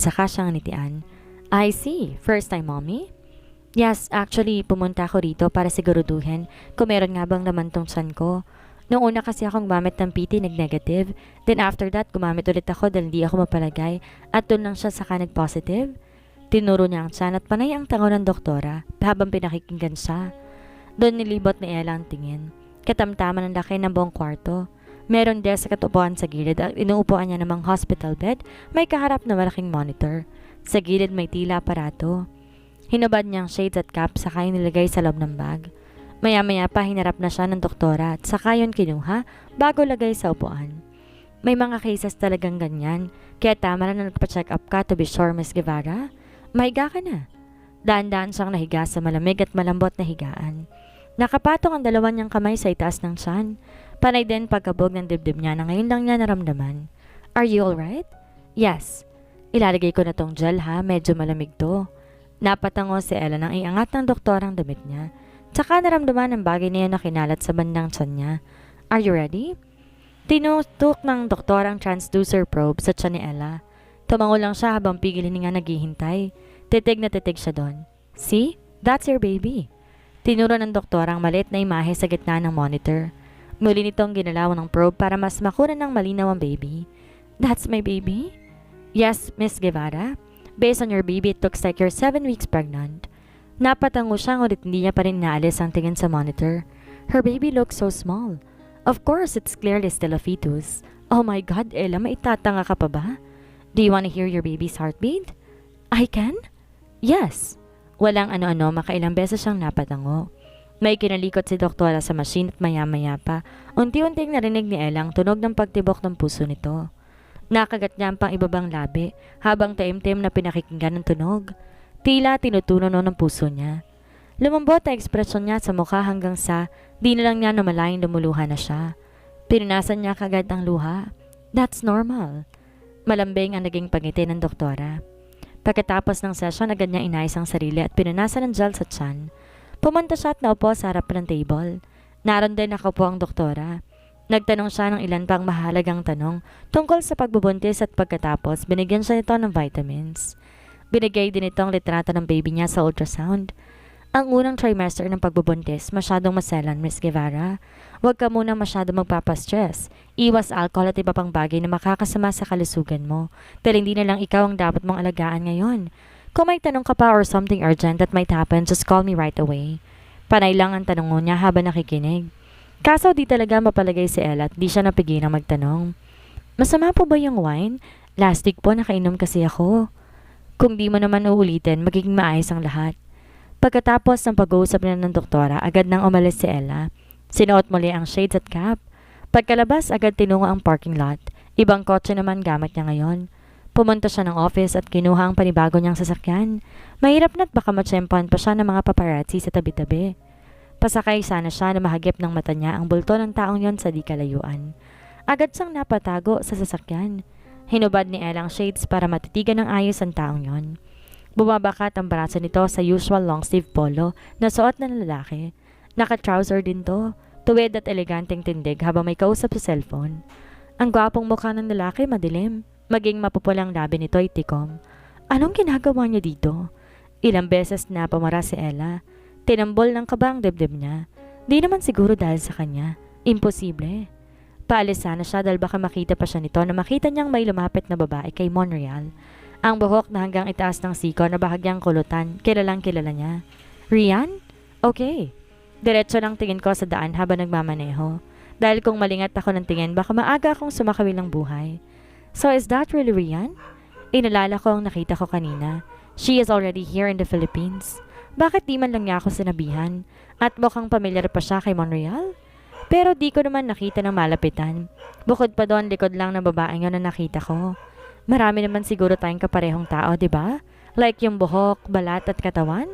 saka siyang nitian. I see. First time, mommy? Yes, actually, pumunta ako rito para siguraduhin kung meron nga bang laman tong tiyan ko. Noong una kasi akong gumamit ng PT nag-negative. Then after that, gumamit ulit ako dahil hindi ako mapalagay at doon lang siya saka nag-positive. Tinuro niya ang tiyan at panay ang tango ng doktora habang pinakikinggan siya. Doon nilibot ni Ella ang tingin. Katamtaman ang laki ng buong kwarto. Meron desk at upuan sa gilid at inuupuan niya namang hospital bed, may kaharap na malaking monitor. Sa gilid may tila aparato. Hinubad niyang shades at cap saka nilagay sa loob ng bag. Maya-maya pa hinarap na siya ng doktora at saka yun kinuha bago lagay sa upuan. May mga cases talagang ganyan, kaya tama na nagpa-check up ka to be sure, Miss Guevara. Mahiga ka na. Daan-daan siyang nahiga sa malamig at malambot na higaan. Nakapatong ang dalawa niyang kamay sa itaas ng tiyan. Panay din pagkabog ng dibdib niya na ngayon lang niya naramdaman. Are you alright? Yes. Ilalagay ko na tong gel ha, medyo malamig to. Napatango si Ella nang iangat ng doktor ang damit niya. Tsaka naramdaman ang bagay na yun na kinalat sa bandang tiyan niya. Are you ready? Tinutok ng doktor ang transducer probe sa tiyan ni Ella. Tumango lang siya habang pigil hininga naghihintay. Titig na titig siya doon. See? That's your baby. Tinuro ng doktor ang maliit na imahe sa gitna ng monitor. Muli nitong ginalaw ng probe para mas makuha ng malinaw ang baby. That's my baby? Yes, Miss Guevara. Based on your baby, it looks like you're 7 weeks pregnant. Napatango siya ngunit hindi niya pa rin naalis ang tingin sa monitor. Her baby looks so small. Of course, it's clearly still a fetus. Oh my God, Ella, maitatanga ka pa ba? Do you want to hear your baby's heartbeat? I can? Yes. Walang ano-ano, makailang beses siyang napatango. May kinalikot si doktora sa machine at maya-maya pa, unti-unting narinig ni Ella ang tunog ng pagtibok ng puso nito. Nakagat niya ang pang ibabang labi habang taimtim na pinakikinggan ng tunog. Tila tinutuno ng puso niya. Lumambot ang ekspresyon niya sa mukha hanggang sa di na lang niya namalayan lumuluha na siya. Pinunasan niya kagad ang luha. That's normal. Malambing ang naging pangiti ng doktora. Pagkatapos ng session, agad niya inayos ang sarili at pinunasan ng gel sa tiyan. Pumunta siya at naupo sa harap ng table. Naroon din nakaupo ang doktora. Nagtanong siya ng ilan pang mahalagang tanong tungkol sa pagbubuntis at pagkatapos binigyan siya nito ng vitamins. Binigay din itong litrato ng baby niya sa ultrasound. Ang unang trimester ng pagbubuntis, masyadong maselan, Miss Guevara. Huwag ka muna masyadong magpapastress. Iwas alcohol at iba pang bagay na makakasama sa kalusugan mo. Dahil hindi na lang ikaw ang dapat mong alagaan ngayon. Kung may tanong ka pa or something urgent that might happen, just call me right away. Panay lang ang tanong niya habang nakikinig. Kaso di talaga mapalagay si Ella at di siya napigilang magtanong. Masama po ba yung wine? Last week po nakainom kasi ako. Kung di mo naman uulitin, magiging maayos ang lahat. Pagkatapos ng pag-uusap niya ng doktora, agad nang umalis si Ella. Sinuot muli ang shades at cap. Pagkalabas, agad tinungo ang parking lot. Ibang kotse naman gamit niya ngayon. Pumunta siya ng office at kinuha ang panibago niyang sasakyan. Mahirap na't baka matsyempohan pa siya ng mga paparazzi sa tabi-tabi. Pasakay sana siya na mahagip ng mata niya ang bulto ng taong yon sa di kalayuan. Agad siyang napatago sa sasakyan. Hinubad ni Ella ang shades para matitigan ng ayos ang taong yon. Bumabakat ang braso nito sa usual long sleeve polo na suot ng lalaki. Naka-trouser din to, tuwid at eleganteng tindig habang may kausap sa cellphone. Ang gwapong mukha ng lalaki madilim, maging mapupulang labi nito ay tikom. Anong ginagawa niya dito? Ilang beses na pamara si Ella. Tinambol ng kaba ang dibdib niya. Di naman siguro dahil sa kanya. Imposible. Paalis sana siya dahil baka makita pa siya nito na makita niyang may lumapit na babae kay Monreal. Ang buhok na hanggang itaas ng siko na bahagyang kulutan, kilalang kilala niya. Rian? Okay. Diretso lang tingin ko sa daan habang nagmamaneho. Dahil kung malingat ako ng tingin, baka maaga akong sumakawil ng buhay. So is that really Rian? Inalala ko ang nakita ko kanina. She is already here in the Philippines. Bakit di man lang niya ako sinabihan? At mukhang pamilyar pa siya kay Monreal? Pero di ko naman nakita ng malapitan. Bukod pa doon, likod lang ng babaeng yun na nakita ko. Marami naman siguro tayong kaparehong tao, di ba? Like yung buhok, balat at katawan?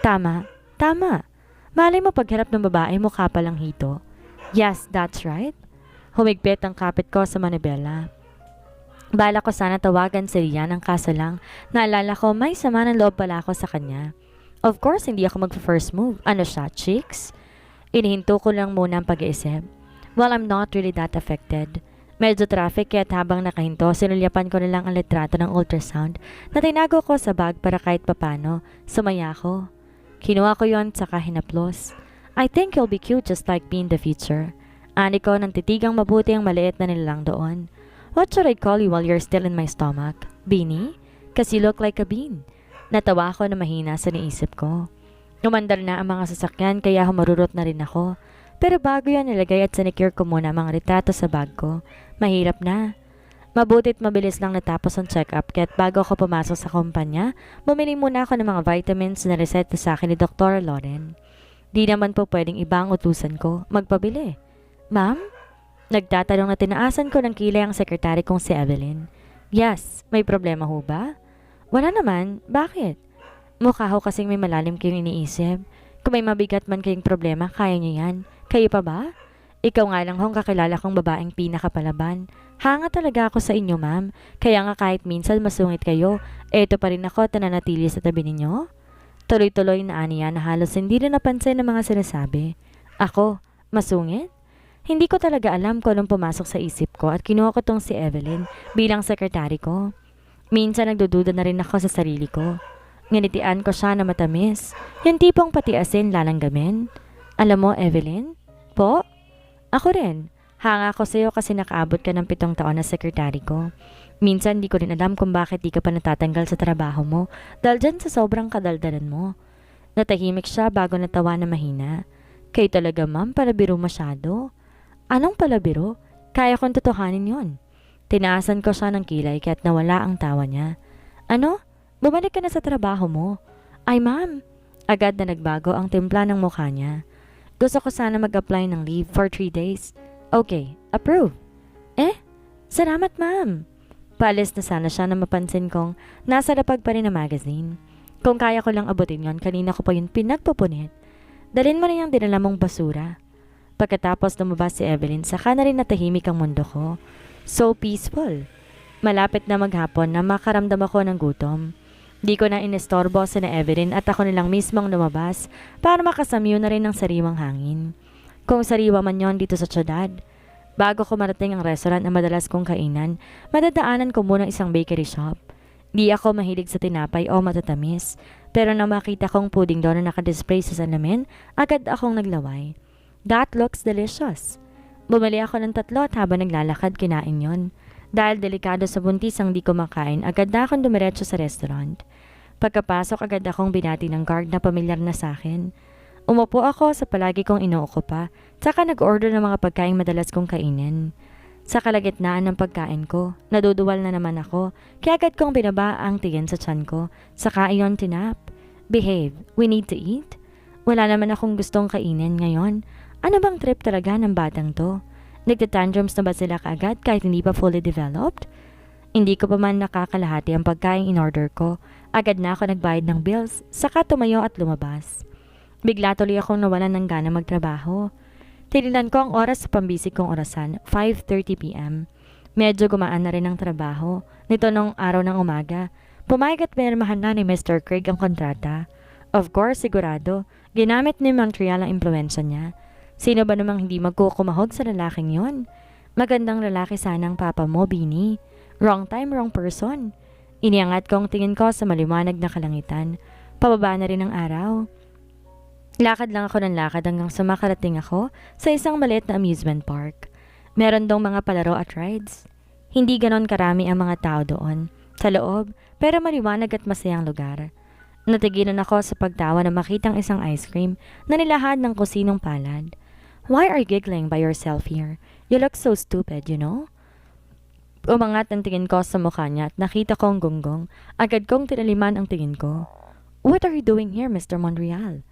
Tama, tama. Malay mo pagharap ng babae, mukha palang hito. Yes, that's right. Humigpit ang kapit ko sa manibela. Bala ko sana tawagan si Rian, ang kaso lang, naalala ko may sama ng loob pala ako sa kanya. Of course, hindi ako mag-first move. Ano siya, chicks? Inihinto ko lang muna ang pag-iisip. Well, I'm not really that affected. Medyo traffic kaya't habang nakahinto, sinulyapan ko na lang ang litrato ng ultrasound na tinago ko sa bag para kahit papano, sumaya ko. Kinuha ko yon saka hinaplos. I think you'll be cute just like me in the future. Ani ko nang titigang mabuti ang maliit na nilalang doon. What should I call you while you're still in my stomach? Beanie? Cause you look like a bean. Natawa ako na mahina sa naisip ko. Umandar na ang mga sasakyan kaya humarurot na rin ako. Pero bago yan nilagay at sinicure ko muna ang mga retrato sa bag ko. Mahirap na. Mabutit mabilis lang natapos ang check-up kaya't bago ako pumasok sa kumpanya, bumili muna ako ng mga vitamins na reseta sa akin ni Dr. Lauren. Di naman po pwedeng iba ang utusan ko, magpabili. Ma'am? Nagtatanong na tinaasan ko ng kilay ang sekretary kong si Evelyn. Yes, may problema ho ba? Wala naman, bakit? Mukha ho kasing may malalim kayong iniisip. Kung may mabigat man kayong problema, kaya niyo yan. Kayo pa ba? Ikaw nga lang hong kakilala kong babaeng pinakapalaban. Hanga talaga ako sa inyo, ma'am. Kaya nga kahit minsan masungit kayo, eto pa rin ako at nananatili sa tabi ninyo. Tuloy-tuloy na aniya na halos hindi rin napansin ng mga sinasabi. Ako, masungit? Hindi ko talaga alam kung anong pumasok sa isip ko at kinuha ko tong si Evelyn bilang sekretary ko. Minsan nagdududa na rin ako sa sarili ko. Nginitian ko siya na matamis. Yung tipong pati asin lalanggamin. Alam mo, Evelyn? Po? Ako rin. Hanga ko sa'yo kasi nakaabot ka ng 7 taon na sekretary ko. Minsan di ko rin alam kung bakit di ka pa natatanggal sa trabaho mo dahil dyan sa sobrang kadaldalan mo. Natahimik siya bago natawa na mahina. Kayo talaga, ma'am, palabiro masyado. Anong palabiro? Kaya kong totohanin yon. Tinaasan ko siya ng kilay kaya't nawala ang tawa niya. Ano? Bumalik ka na sa trabaho mo? Ay, ma'am. Agad na nagbago ang timpla ng mukha niya. Gusto ko sana mag-apply ng leave for 3 days. Okay, approve. Salamat, ma'am. Paalis na sana siya na mapansin kong nasa lapag pa rin na magazine. Kung kaya ko lang abutin yon, kanina ko pa yun pinagpupunit. Dalhin mo na yung dinala mong basura. Pagkatapos lumabas si Evelyn, saka na rin natahimik ang mundo ko. So peaceful. Malapit na maghapon na makaramdam ako ng gutom. Di ko na inestorbo si na Evelyn at ako nilang mismong lumabas para makasamyo na rin ng sariwang hangin. Kung sariwa man yon dito sa syudad. Bago ko marating ang restaurant na madalas kong kainan, madadaanan ko muna isang bakery shop. Di ako mahilig sa tinapay o matatamis, pero nang makita kong pudding doon na nakadisplay sa salamin, agad akong naglaway. That looks delicious. Bumili ako ng 3 at habang naglalakad kinain yon. Dahil delikado sa buntis ang di ko makain, agad na akong dumiretso sa restaurant. Pagkapasok agad akong binati ng guard na pamilyar na sa akin. Umupo ako sa palagi kong inuukupa, saka nag-order ng mga pagkain madalas kong kainin. Sa kalagitnaan ng pagkain ko, naduduwal na naman ako, kaya agad kong binaba ang tingin sa tiyan ko, saka iyon tinap. Behave, we need to eat. Wala naman akong gustong kainin ngayon. Ano bang trip talaga ng batang to? Nagtatantrums na ba sila kaagad kahit hindi pa fully developed? Hindi ko pa man nakakalahati ang pagkain in order ko. Agad na ako nagbayad ng bills, saka tumayo at lumabas. Bigla tuloy akong nawalan ng gana magtrabaho. Tinilan ko ang oras sa pambisig kong orasan, 5:30 p.m. Medyo gumaan na rin ang trabaho. Nito nung araw ng umaga, pumayag at pinirmahan na ni Mr. Craig ang kontrata. Of course, sigurado, ginamit ni Montreal ang impluensya niya. Sino ba namang hindi magkukumahog sa lalaking yon? Magandang lalaki sana ang papa mo, Beanie. Wrong time, wrong person. Iniangat ko ang tingin ko sa maliwanag na kalangitan. Pababa na rin ang araw. Lakad lang ako ng lakad hanggang sa makarating ako sa isang maliit na amusement park. Meron dong mga palaro at rides. Hindi ganon karami ang mga tao doon, sa loob, pero maliwanag at masayang lugar. Natigilan ako sa pagtawa na makitang isang ice cream na nilahad ng kusinong palad. Why are you giggling by yourself here? You look so stupid, you know? Umangat ang tingin ko sa mukha niya at nakita kong gunggong. Agad kong tinaliman ang tingin ko. What are you doing here, Mr. Monreal?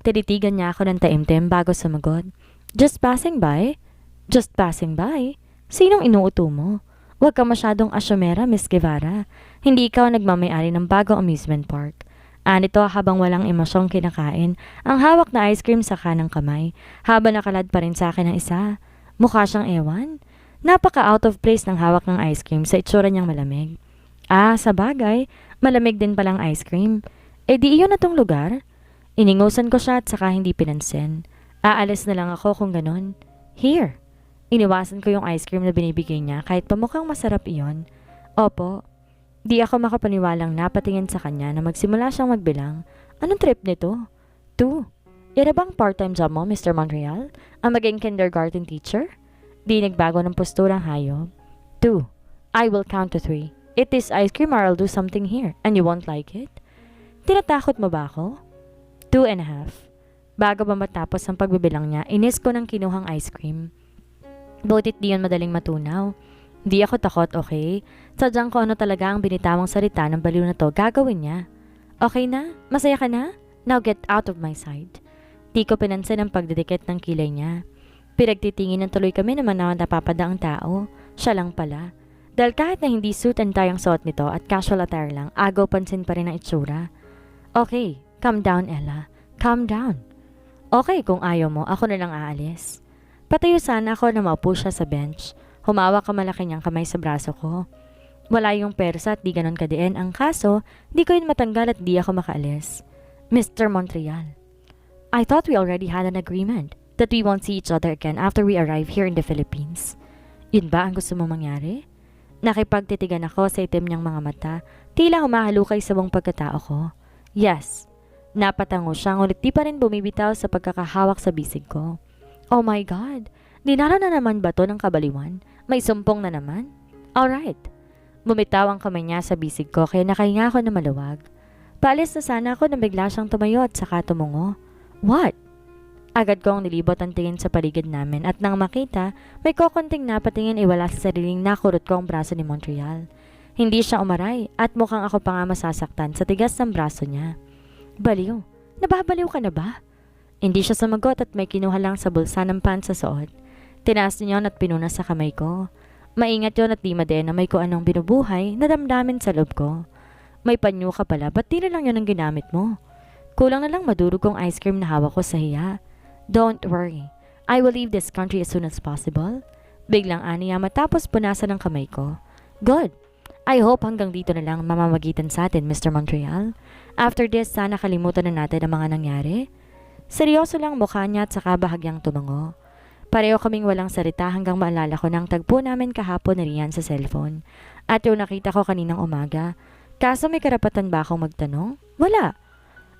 Tinitigan niya ako ng taimtim bago sumagot. Just passing by? Just passing by? Sinong inuuto mo? Huwag ka masyadong asyomera, Miss Guevara. Hindi ikaw nagmamayari ng bagong amusement park. Anito habang walang emosyong kinakain, ang hawak na ice cream sa kanang kamay, habang nakalad pa rin sa akin ang isa. Mukha siyang ewan. Napaka out of place ng hawak ng ice cream sa itsura niyang malamig. Sa bagay, malamig din palang ice cream. Di iyon na tong lugar? Iningusan ko siya at saka hindi pinansin. Aalis na lang ako kung ganon. Here. Iniwasan ko yung ice cream na binibigay niya kahit pa mukhang masarap iyon. Opo. Di ako makapaniwalang napatingin sa kanya na magsimula siyang magbilang. Anong trip nito? 2. Yan na bang part-time job mo, Mr. Montreal? Ang maging kindergarten teacher? Di nagbago ng posturang hayop. 2. I will count to 3. Eat this ice cream or I'll do something here and you won't like it. Tinatakot mo ba ako? 2.5. Bago ba matapos ang pagbibilang niya, inis ko ng kinuhang ice cream. Butit di yun madaling matunaw. Di ako takot, okay? Sadyang ko ano talaga ang binitawang salita ng baliw na to gagawin niya. Okay na? Masaya ka na? Now get out of my sight. Di ko pinansin ang pagdidikit ng kilay niya. Pinagtitingin ng tuloy kami naman na napapadaang tao. Siya lang pala. Dahil kahit na hindi suit and tie ang suot nito at casual attire lang, agaw pansin pa rin ang itsura. Okay, calm down Ella. Calm down. Okay, kung ayaw mo, ako na lang aalis. Patayo sana ako na maupo siya sa bench. Humawak ang malaki niyang kamay sa braso ko. Wala yung persa at di ganon kadiin. Ang kaso, di ko yun matanggal at di ako makaalis. Mr. Montreal, I thought we already had an agreement that we won't see each other again after we arrive here in the Philippines. Yun ba ang gusto mong mangyari? Nakipagtitigan ako sa itim niyang mga mata, tila humahalukay sa buong pagkatao ko. Yes. Napatango siya ngunit di pa rin bumibitaw sa pagkakahawak sa bisig ko. Oh my God! Dinalo na naman ba to ng kabaliwan? May sumpong na naman? Alright. Bumitaw ang kamay niya sa bisig ko kaya nakahinga ako na maluwag. Paalis na sana ako na bigla siyang tumayo at saka tumungo. What? Agad kong nilibot ang tingin sa paligid namin at nang makita, may kokonting napatingin iwala sa sariling nakurot ko ang braso ni Montreal. Hindi siya umaray at mukhang ako pa nga masasaktan sa tigas ng braso niya. Baliw, nababaliw ka na ba? Hindi siya sumagot at may kinuha lang sa bulsa ng pants sa suot. Tinaas niya yun at pinunas sa kamay ko. Maingat yun at di madena may kung anong binubuhay na damdamin sa loob ko. May panyo ka pala, ba't di na lang yun ang ginamit mo? Kulang na lang madurog kong ice cream na hawak ko sa hiya. Don't worry, I will leave this country as soon as possible. Biglang aniya matapos punasan ng kamay ko. Good. I hope hanggang dito na lang mamamagitan sa atin, Mr. Montreal. After this, sana kalimutan na natin ang mga nangyari. Seryoso lang mukha niya at saka bahagyang tumango. Pareho kaming walang salita hanggang maalala ko ng tagpo namin kahapon na riyan sa cellphone. At yung nakita ko kaninang umaga. Kaso may karapatan ba akong magtanong? Wala.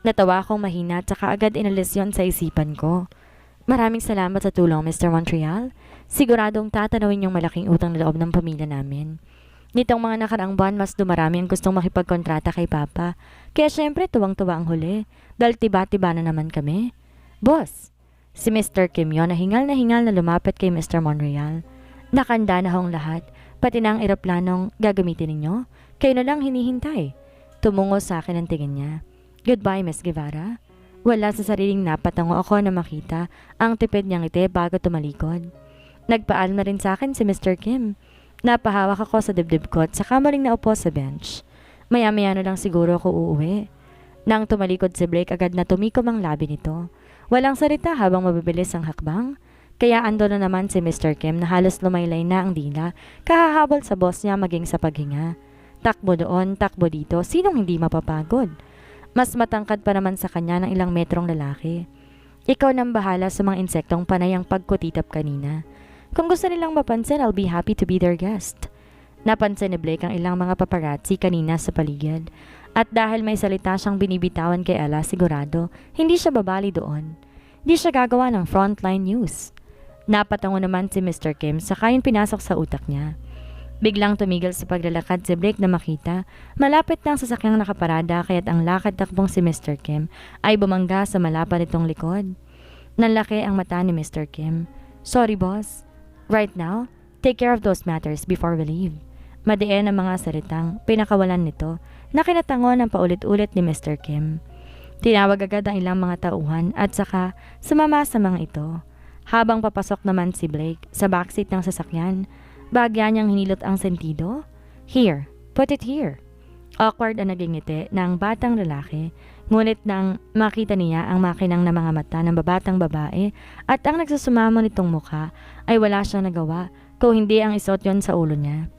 Natawa akong mahina at saka agad inalis yon sa isipan ko. Maraming salamat sa tulong, Mr. Montreal. Siguradong tatanawin yung malaking utang na loob ng pamilya namin. Nitong mga nakaraang buwan, mas dumarami ang gustong makipagkontrata kay Papa. Kaya syempre tuwang-tuwa ang huli. Dahil tiba-tiba na naman kami. Boss, si Mr. Kim yon na hingal na lumapit kay Mr. Montreal. Nakanda na hong lahat, pati na ang eroplanong gagamitin ninyo. Kayo na lang hinihintay. Tumungo sa akin ang tingin niya. Goodbye, Miss Guevara. Wala sa sariling napatango ako na makita ang tipid niyang ngiti bago tumalikod. Nagpaalam na rin sa akin si Mr. Kim. Napahawak ako sa dibdib ko at saka maling naupo sa bench. Maya-maya na lang siguro ako uuwi. Nang tumalikod si Blake, agad na tumikom ang labi nito. Walang salita habang mabibilis ang hakbang. Kaya ando na naman si Mr. Kim na halos lumaylay na ang dila, kahahabol sa boss niya maging sa paghinga. Takbo doon, takbo dito, sinong hindi mapapagod? Mas matangkad pa naman sa kanya ng ilang metrong lalaki. Ikaw nang bahala sa mga insektong panay ang pagkutitap kanina. Kung gusto nilang mapansin, I'll be happy to be their guest. Napansin ni Blake ang ilang mga paparazzi kanina sa paligid. At dahil may salita siyang binibitawan kay Ella, sigurado, hindi siya babali doon. Hindi siya gagawa ng frontline news. Napatango naman si Mr. Kim saka yun pinasok sa utak niya. Biglang tumigil sa paglalakad si Blake na makita, malapit na ang sasakyang nakaparada kaya't ang lakad takbong si Mr. Kim ay bumangga sa malapad nitong likod. Nanlaki ang mata ni Mr. Kim. Sorry boss. Right now, take care of those matters before we leave. Madiin ang mga salitang pinakawalan nito na kinatango ng paulit-ulit ni Mr. Kim. Tinawag agad ang ilang mga tauhan at saka sumama sa mga ito. Habang papasok naman si Blake sa backseat ng sasakyan, bagya niyang hinilot ang sentido. Here, put it here. Awkward ang naging ngiti ng batang lalaki, ngunit nang makita niya ang makinang na mga mata ng babatang babae at ang nagsusumamo nitong mukha, ay wala siyang nagawa kung hindi ang isuot yon sa ulo niya.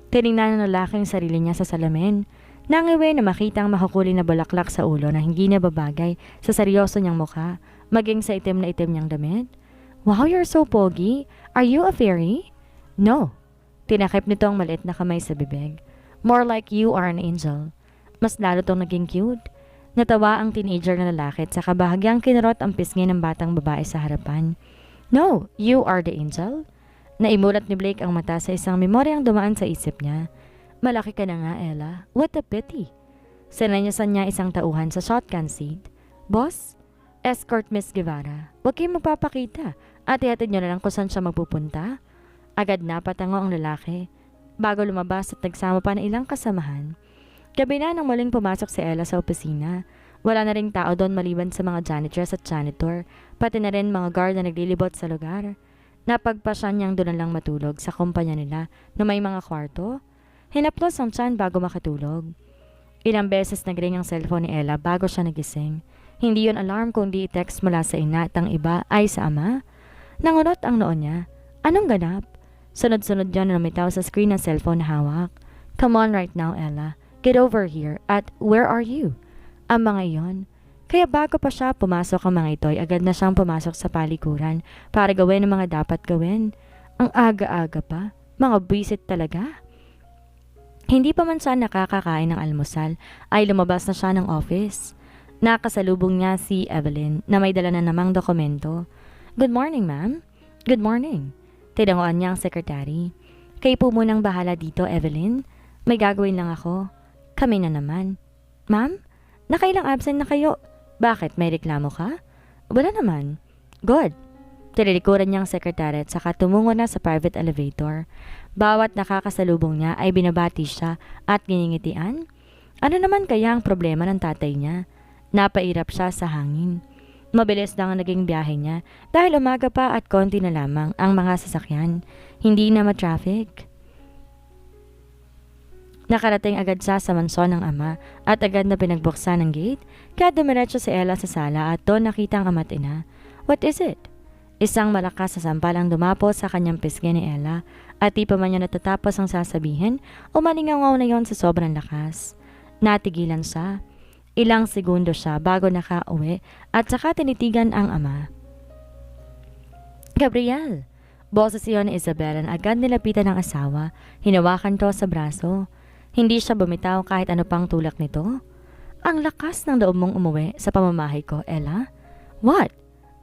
Tinignan ng lalaki ang sarili niya sa salamin. Nangiwi na makita ang mahukuli na bulaklak sa ulo na hindi na babagay sa seryoso niyang mukha, maging sa itim na itim niyang damit. Wow, you're so pogi. Are you a fairy? No. Tinakip nito ang maliit na kamay sa bibig. More like you are an angel. Mas lalo tong naging cute. Natawa ang teenager na lalaki at saka bahagyang kinurot ang pisngi ng batang babae sa harapan. No, you are the angel. Naimulat ni Blake ang mata sa isang memoryang dumaan sa isip niya. Malaki ka na nga, Ella. What a pity. Sinanyasan niya isang tauhan sa shotgun seat. Boss? Escort Miss Guevara. Huwag kayong magpapakita at ihatid niyo na lang kung saan siya magpupunta. Agad na patango ang lalaki. Bago lumabas at nagsama pa ng ilang kasamahan. Gabi na nang muling pumasok si Ella sa opisina. Wala na ring tao doon maliban sa mga janitress at janitor, pati na rin mga guard na naglilibot sa lugar. Napagpasya niyang doon na lang matulog sa kumpanya nila na may mga kwarto. Hinaplos ang tiyan bago makatulog. Ilang beses nagring ang cellphone ni Ella bago siya nagising. Hindi yon alarm kundi text mula sa ina at ang iba ay sa ama. Nangunot ang noon niya. Anong ganap? Sunod-sunod yon na lumitaw sa screen ng cellphone na hawak. Come on right now, Ella. Get over here. At where are you? Ang mga iyon. Kaya bago pa siya pumasok ang mga ito'y agad na siyang pumasok sa palikuran para gawin ang mga dapat gawin. Ang aga-aga pa. Mga buwisit talaga. Hindi pa man siya nakakakain ng almusal ay lumabas na siya ng office. Nakasalubong niya si Evelyn na may dala na namang dokumento. Good morning, ma'am. Good morning. Tinanguan niya ang sekretary. Kayo po munang bahala dito, Evelyn. May gagawin lang ako. Kami na naman. Ma'am, nakailang absent na kayo. Bakit? May reklamo ka? Wala naman. Good. Tinilikuran niya ang sekretary at saka tumungo na sa private elevator. Bawat nakakasalubong niya ay binabati siya at giningitian. Ano naman kaya ang problema ng tatay niya? Napairap siya sa hangin. Mabilis lang ang naging biyahe niya dahil umaga pa at konti na lamang ang mga sasakyan. Hindi na ma-traffic. Nakarating agad siya sa mansyon ng ama at agad na pinagbuksan ng gate kaya dumiretso si Ella sa sala at doon nakita ang ama't ina. What is it? Isang malakas na sampal ang dumapo sa kanyang pisngi ni Ella at di pa man niya natatapos ang sasabihin, umalingaw na yon sa sobrang lakas. Natigilan siya. Ilang segundo siya bago nakauwi at saka tinitigan ang ama. Gabriel! Boses iyon ni Isabela na agad nilapitan ng asawa, hinawakan to sa braso. Hindi siya bumitaw kahit ano pang tulak nito. Ang lakas ng loob mong umuwi sa pamamahay ko, Ella. What?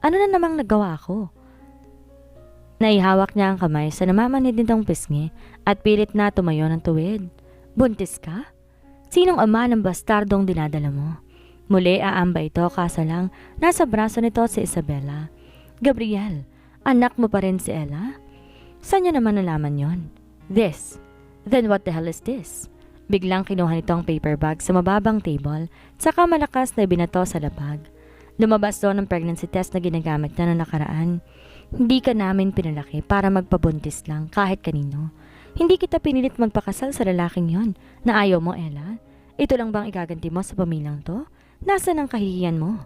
Ano na namang nagawa ko? Naihawak niya ang kamay sa namamanid nitong pisngi at pilit na tumayo ng tuwid. Buntis ka? Sinong ama ng bastardong dinadala mo? Muli aamba ito kaso lang nasa braso nito si Isabela. Gabriel, anak mo pa rin si Ella? Saan niya naman nalaman yon? This. Then what the hell is this? Biglang kinuha nito ang paper bag sa mababang table, saka malakas na binato sa lapag. Lumabas doon ang pregnancy test na ginagamit na noong nakaraan. Hindi ka namin pinalaki para magpabuntis lang kahit kanino. Hindi kita pinilit magpakasal sa lalaking yon na ayaw mo, Ella. Ito lang bang igaganti mo sa pamilyang to? Nasaan ang kahihiyan mo?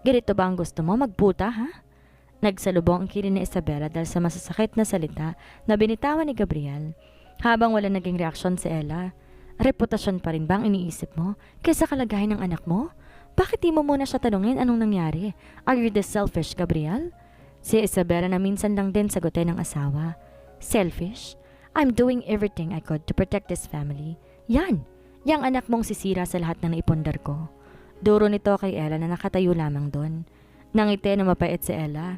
Ganito ba ang gusto mo? Magputa, ha? Nagsalubong ang kirin ni Isabela dahil sa masasakit na salita na binitawan ni Gabriel. Habang wala naging reaksyon si Ella, reputasyon pa rin bang iniisip mo kaysa kalagayan ng anak mo? Bakit di mo muna siya tanungin anong nangyari? Are you this selfish, Gabriel? Si Isabela na minsan lang din sagutin ng asawa. Selfish? I'm doing everything I could to protect this family. Yan! Yang anak mong sisira sa lahat ng naipundar ko. Duro nito kay Ella na nakatayo lamang doon. Nangiti na mapait si Ella.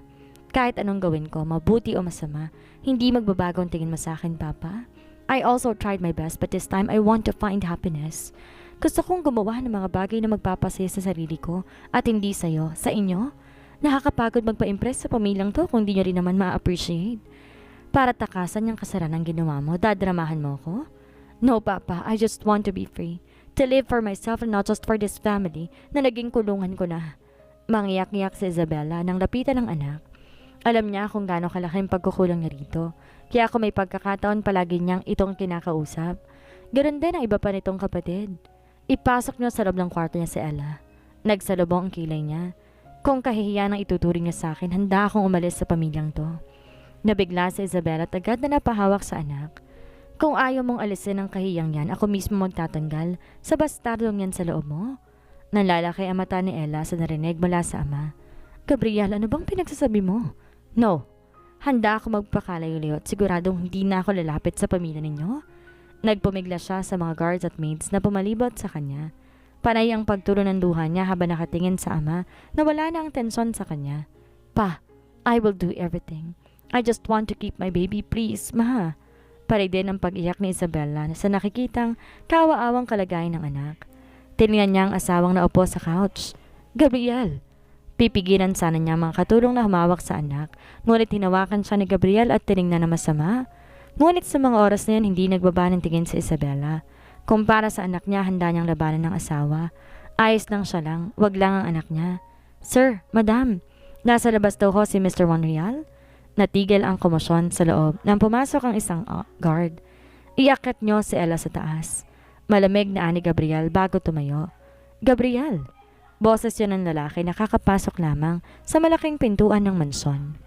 Kahit anong gawin ko, mabuti o masama, hindi magbabagong tingin mo sa akin, Papa. I also tried my best but this time I want to find happiness. Gusto kong gumawa ng mga bagay na magpapasaya sa sarili ko at hindi sa'yo, sa inyo. Nakakapagod magpa-impress sa pamilyang to kung di nyo rin naman ma-appreciate. Para takasan yung kasalanan ginawa mo, dadramahan mo ko? No, Papa, I just want to be free. To live for myself and not just for this family na naging kulungan ko na. Mangiyak-ngiyak si Isabela nang lapitan ng anak. Alam niya kung gaano kalaki ang pagkukulang niya rito. Kaya kung may pagkakataon palagi niyang itong kinakausap. Ganoon din ang iba pa nitong kapatid. Ipasok niya sa loob ng kwarto niya si Ella. Nagsalubong ang kilay niya. Kung kahihiyan ang ituturing niya sa akin, handa akong umalis sa pamilyang to. Nabigla si Isabela at agad na napahawak sa anak. Kung ayaw mong alisin ang kahiyang yan, ako mismo magtatanggal sa bastardong yan sa loob mo. Nanlalaki ang mata ni Ella sa narinig mula sa ama. Gabriel, ano bang pinagsasabi mo? No. Handa ako magpakalayo-layo at siguradong hindi na ako lalapit sa pamilya ninyo. Nagpumigla siya sa mga guards at maids na pumalibot sa kanya. Panay ang pagturo ng luha niya habang nakatingin sa ama na wala na ang tensyon sa kanya. Pa, I will do everything. I just want to keep my baby, please, ma. Paray din ang pag-iyak ni Isabella sa nakikitang kawaawang kalagayan ng anak. Tinignan niya ang asawang naupo sa couch. Gabriel! Pipigilan sana niya mga katulong na humawak sa anak, ngunit hinawakan siya ni Gabriel at tinignan na masama. Ngunit sa mga oras na yan, hindi nagbaba ng tingin si Isabella. Kung para sa anak niya, handa niyang labanan ng asawa. Ayos lang siya lang, wag lang ang anak niya. Sir, madam, nasa labas daw ho si Mr. Monreal? Natigil ang komosyon sa loob nang pumasok ang isang guard. Iakyat niyo si Ella sa taas. Malamig na ani Gabriel bago tumayo. Gabriel! Boses yun ng lalaki na kakapasok lamang sa malaking pintuan ng mansyon.